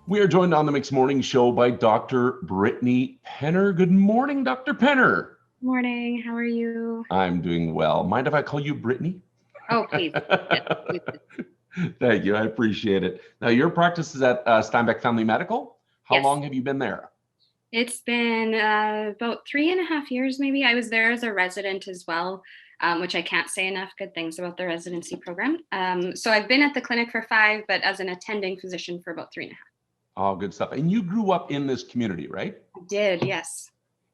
We are joined on the Mixed Morning Show by Dr. Brittany Penner. Good morning, Dr. Penner. Morning. How are you? I'm doing well. Mind if I call you Brittany? Oh, please. Yes, please. Thank you. I appreciate it. Now, your practice is at Steinbeck Family Medical. How Yes. long have you been there? It's been about 3.5 years, maybe. I was there as a resident as well, which I can't say enough good things about the residency program. So I've been at the clinic for 5, but as an attending physician for about 3.5. Oh, good stuff. And you grew up in this community, right? I did, yes.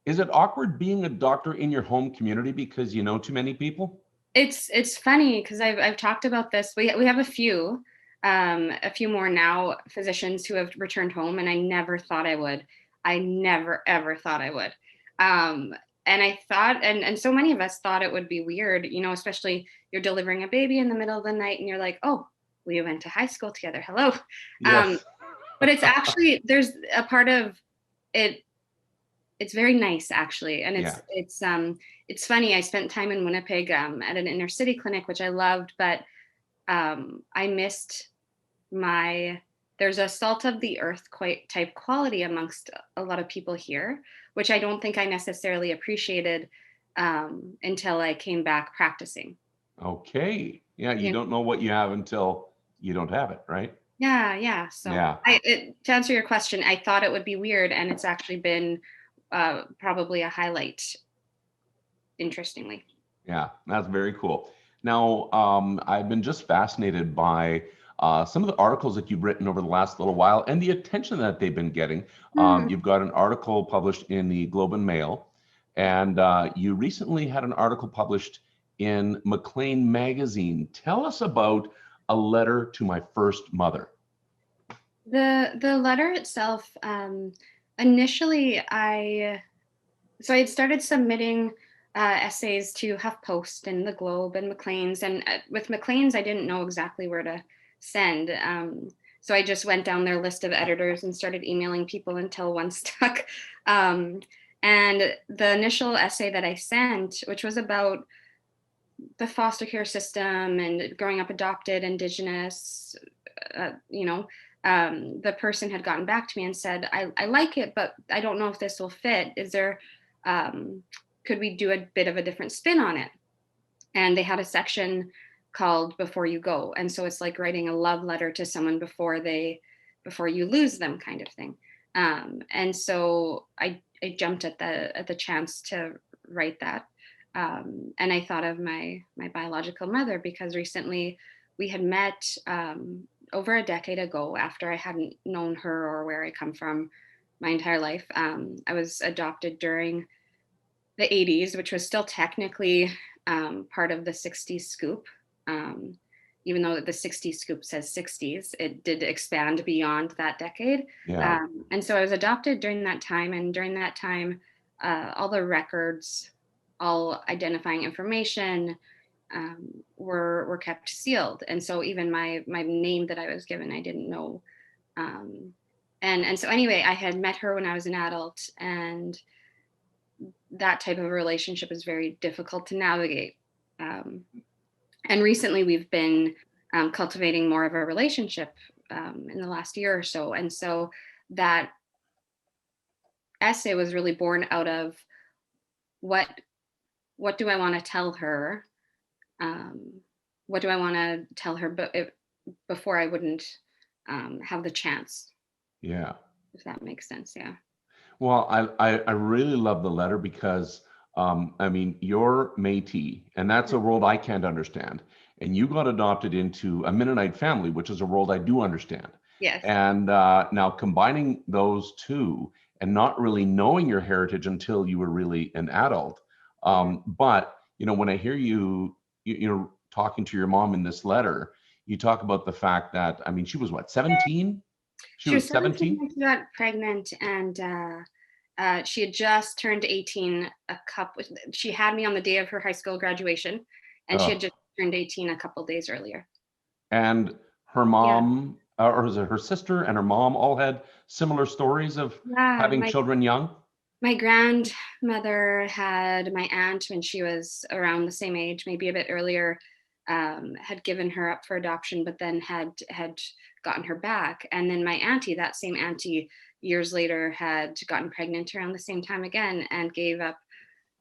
Is it awkward being a doctor in your home community because you know too many people? It's funny because I've talked about this. We have a few more now physicians who have returned home, and I never thought I would. I never ever thought I would. Um, and I thought, and so many of us thought it would be weird, especially you're delivering a baby in the middle of the night, and you're like, oh, we went to high school together. Hello. Um, Yes. but it's actually there's a part of it. It's very nice actually, and Yeah. it's funny. I spent time in Winnipeg at an inner city clinic, which I loved, but I missed my. There's a salt of the earth quite type quality amongst a lot of people here, which I don't think I necessarily appreciated until I came back practicing. Okay. Yeah, you You know, don't know what you have until you don't have it, right? yeah, yeah. So Yeah. to answer your question, I thought it would be weird, and it's actually been probably a highlight. Interestingly. Yeah, that's very cool. Now, I've been just fascinated by some of the articles that you've written over the last little while and the attention that they've been getting. Hmm. You've got an article published in the Globe and Mail, and you recently had an article published in Maclean magazine. Tell us about A Letter to My First Mother. The letter itself, initially I had started submitting essays to HuffPost and the Globe and Maclean's, and with Maclean's I didn't know exactly where to send. So I just went down their list of editors and started emailing people until one stuck. Um, and the initial essay that I sent, which was about the foster care system and growing up adopted, Indigenous, uh, you know, the person had gotten back to me and said, I like it, but I don't know if this will fit. Um, could we do a bit of a different spin on it? And they had a section called Before You Go. And so it's like writing a love letter to someone before you lose them kind of thing. And so I jumped at the chance to write that. And I thought of my biological mother because recently we had met over a decade ago after I hadn't known her or where I come from my entire life. I was adopted during the 80s, which was still technically part of the 60s scoop. Um, Even though the 60s scoop says 60s, it did expand beyond that decade. Yeah. And so I was adopted during that time. And during that time, all the records, all identifying information were kept sealed. And so even my name that I was given, I didn't know. Um, and so anyway, I had met her when I was an adult, and that type of a relationship is very difficult to navigate. Um, and recently we've been cultivating more of a relationship in the last year or so. And so that essay was really born out of what what do I want to tell her? Um, what do I want to tell her before I wouldn't have the chance, Yeah. if that makes sense. Yeah. Well, I really love the letter because, I mean, you're Métis, and that's a world I can't understand. And you got adopted into a Mennonite family, which is a world I do understand. Yes. And now combining those two and not really knowing your heritage until you were really an adult. Yeah. But, when I hear you talking to your mom in this letter, you talk about the fact that, I mean, she was what, 17? She She was was 17 17? when she got pregnant, and she had just turned 18 a couple. She had me on the day of her high school graduation, and she had Oh. just turned 18 a couple days earlier. And her Yeah, mom, or was it her sister and her mom all had similar stories of yeah. having My children young? my grandmother had my aunt when she was around the same age, maybe a bit earlier. had given her up for adoption, but then had gotten her back. And then my auntie, that same auntie, years later had gotten pregnant around the same time again and gave up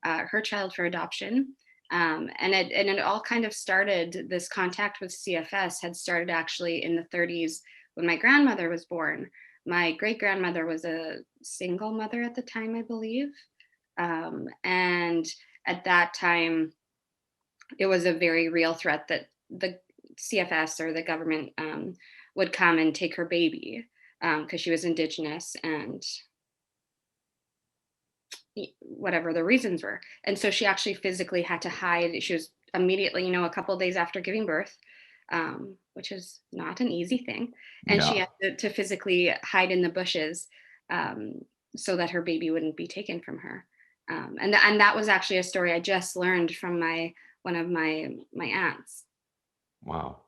her child for adoption. And it all kind of started, this contact with CFS had started actually in the 30s when my grandmother was born. My great grandmother was a single mother at the time, I believe. And at that time, it was a very real threat that the CFS or the government would come and take her baby because she was Indigenous and whatever the reasons were. And so she actually physically had to hide. She was immediately, a couple of days after giving birth, which is not an easy thing. And she Yeah. had to physically hide in the bushes um, so that her baby wouldn't be taken from her. And that was actually a story I just learned from one of my aunts. Wow.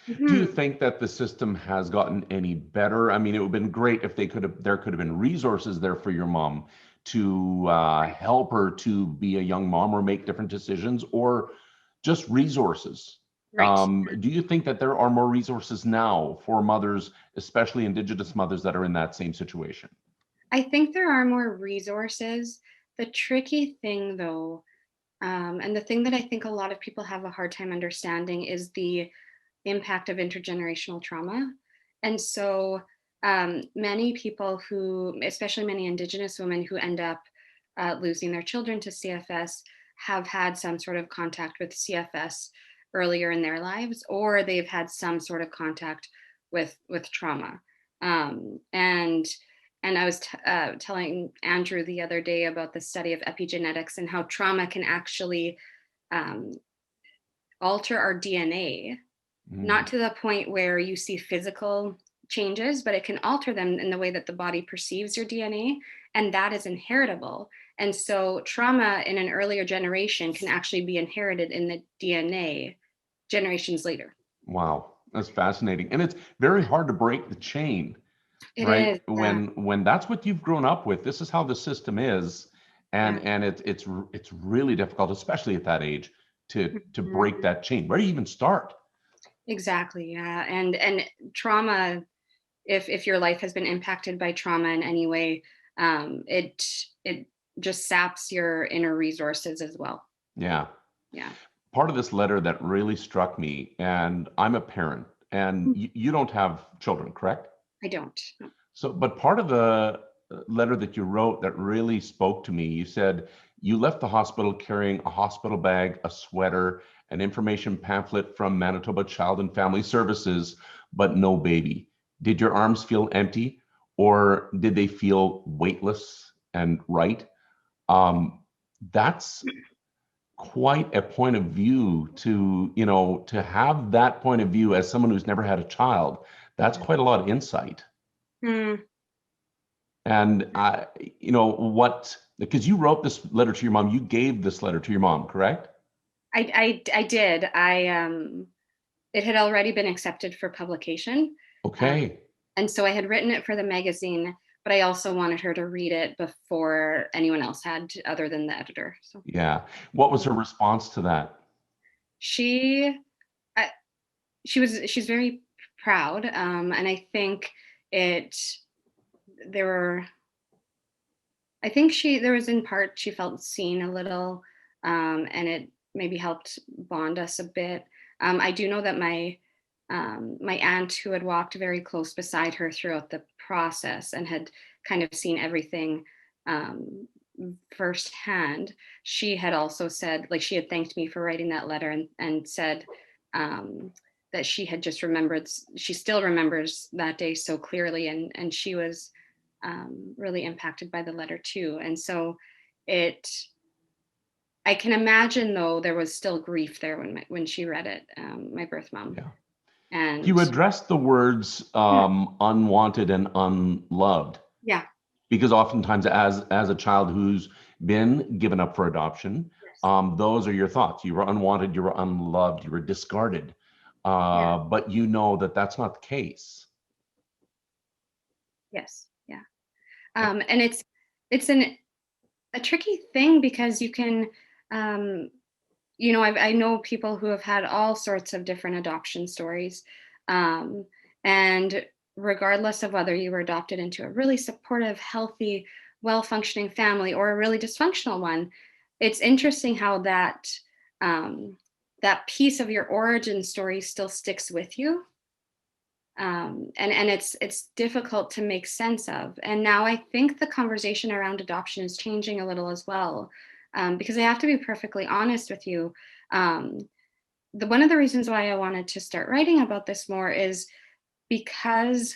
Do you Mhm. think that the system has gotten any better? I mean, it would have been great if there could have been resources there for your mom to help her to be a young mom or make different decisions, or just resources. Right. Do you think that there are more resources now for mothers, especially Indigenous mothers that are in that same situation? I think there are more resources. The tricky thing, though, and the thing that I think a lot of people have a hard time understanding is the impact of intergenerational trauma. And so many people who, especially many Indigenous women who end up losing their children to CFS, have had some sort of contact with CFS earlier in their lives, or they've had some sort of contact with trauma. And I was telling Andrew the other day about the study of epigenetics and how trauma can actually um, alter our DNA, Mm, not to the point where you see physical changes, but it can alter them in the way that the body perceives your DNA, and that is inheritable. And so trauma in an earlier generation can actually be inherited in the DNA generations later. wow, that's fascinating. And it's very hard to break the chain, It right? is, yeah, When that's what you've grown up with, this is how the system is, yeah. and it's really difficult, especially at that age, to break Mhm. that chain. Where do you even start? Exactly, yeah. And trauma, if your life has been impacted by trauma in any way, it just saps your inner resources as well. Yeah. Yeah. Part of this letter that really struck me, and I'm a parent, and Mm. you don't have children, correct? I don't. No. So, but part of the letter that you wrote that really spoke to me, you said you left the hospital carrying a hospital bag, a sweater, an information pamphlet from Manitoba Child and Family Services, but no baby. Did your arms feel empty, or did they feel weightless and right? Um, that's quite a point of view to have that point of view as someone who's never had a child. That's Yeah. quite a lot of insight. Mm. And what, because you wrote this letter to your mom, you gave this letter to your mom, correct? I did. It had already been accepted for publication. Uh, Okay. and so I had written it for the magazine, but I also wanted her to read it before anyone else had, other than the editor. So Yeah. What was her response to that? she, I, she's very proud. And I think it, there were, I think there was in part, she felt seen a little, and it maybe helped bond us a bit. I do know that my aunt, who had walked very close beside her throughout the process and had kind of seen everything um, firsthand, she had also said, like, she had thanked me for writing that letter and said um, that she had just remembered, she still remembers that day so clearly, and she was really impacted by the letter too. And so it, I can imagine though there was still grief there when she read it, my birth mom. Yeah. And You addressed the words yeah, unwanted and unloved, yeah, because oftentimes as a child who's been given up for adoption, yes, those are your thoughts. You were unwanted, you were unloved, you were discarded. yeah, But you know that that's not the case. yes, yeah. Yeah. And it's a tricky thing because you can, um, I know people who have had all sorts of different adoption stories. Um, and regardless of whether you were adopted into a really supportive, healthy, well functioning family or a really dysfunctional one, it's interesting how um, that piece of your origin story still sticks with you. And it's difficult to make sense of. And now I think the conversation around adoption is changing a little as well, because I have to be perfectly honest with you. Um, one of the reasons why I wanted to start writing about this more is because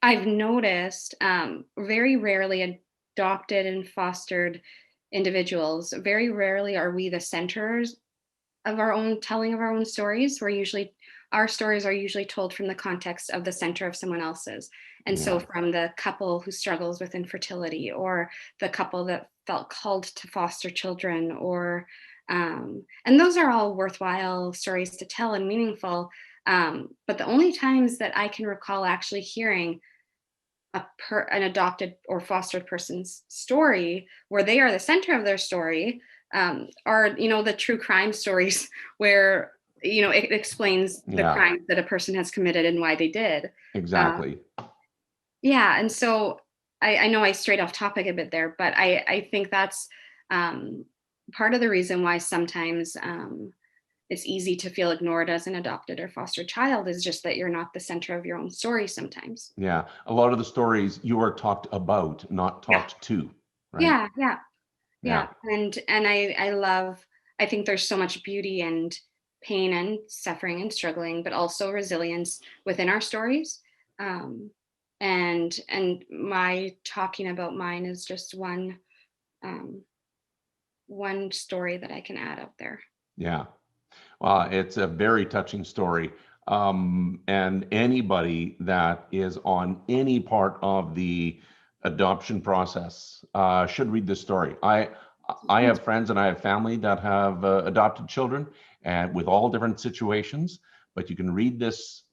I've noticed very rarely adopted and fostered individuals. Very rarely are we the centers of our own telling of our own stories. Our stories are usually told from the context of the center of someone else's. And so Yeah. from the couple who struggles with infertility, or the couple that felt called to foster children, or and those are all worthwhile stories to tell and meaningful. But the only times that I can recall actually hearing an adopted or fostered person's story where they are the center of their story, are the true crime stories where it explains the Yeah, crimes that a person has committed and why they did. uh, exactly. yeah, and so I know I strayed off topic a bit there, but I think that's um, part of the reason why sometimes it's easy to feel ignored as an adopted or foster child, is just that you're not the center of your own story sometimes. Yeah. A lot of the stories you are talked about, not Yeah, talked to, right? yeah, yeah. Yeah. Yeah, and I think there's so much beauty and pain and suffering and struggling, but also resilience within our stories. Um, and my talking about mine is just um, one story that I can add out there. Yeah. Well, it's a very touching story. And anybody that is on any part of the adoption process should read this story. I have friends and I have family that have adopted children, and with all different situations, but you can read this,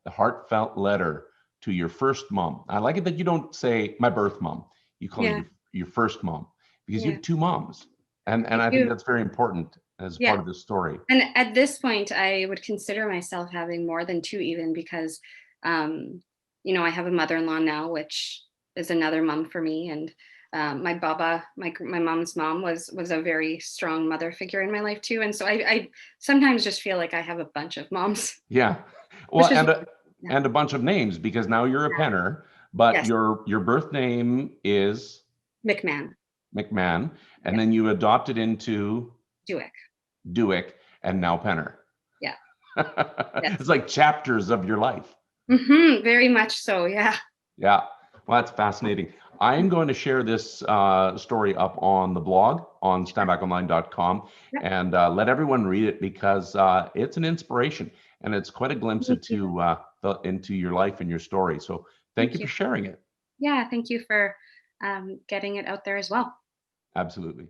heartfelt letter to your first mom. I like it that you don't say my birth mom. You call it Yeah, your first mom, because you yeah, have two moms. And I I think do. that's very important as Yeah, part of the story. and at this point, I would consider myself having more than two, even because, I have a mother-in-law now, which is another mom for me. And my baba, my mom's mom, was a very strong mother figure in my life too. And so I sometimes just feel like I have a bunch of moms, Yeah. Well, which is yeah, and a bunch of names, because now you're a Penner, but yes, your birth name is McMahon, McMahon, and yeah, then you adopted into Duick, Dewick, and now Penner. yeah, It's yes, like chapters of your life. very much so, yeah. Yeah. Well, that's fascinating. I'm going to share this story up on the blog on standbackonline.com, Yep, and let everyone read it, because it's an inspiration and it's quite a glimpse thank you, into your life and your story. So thank you thank you. for sharing it. Yeah, thank you for getting it out there as well. Absolutely.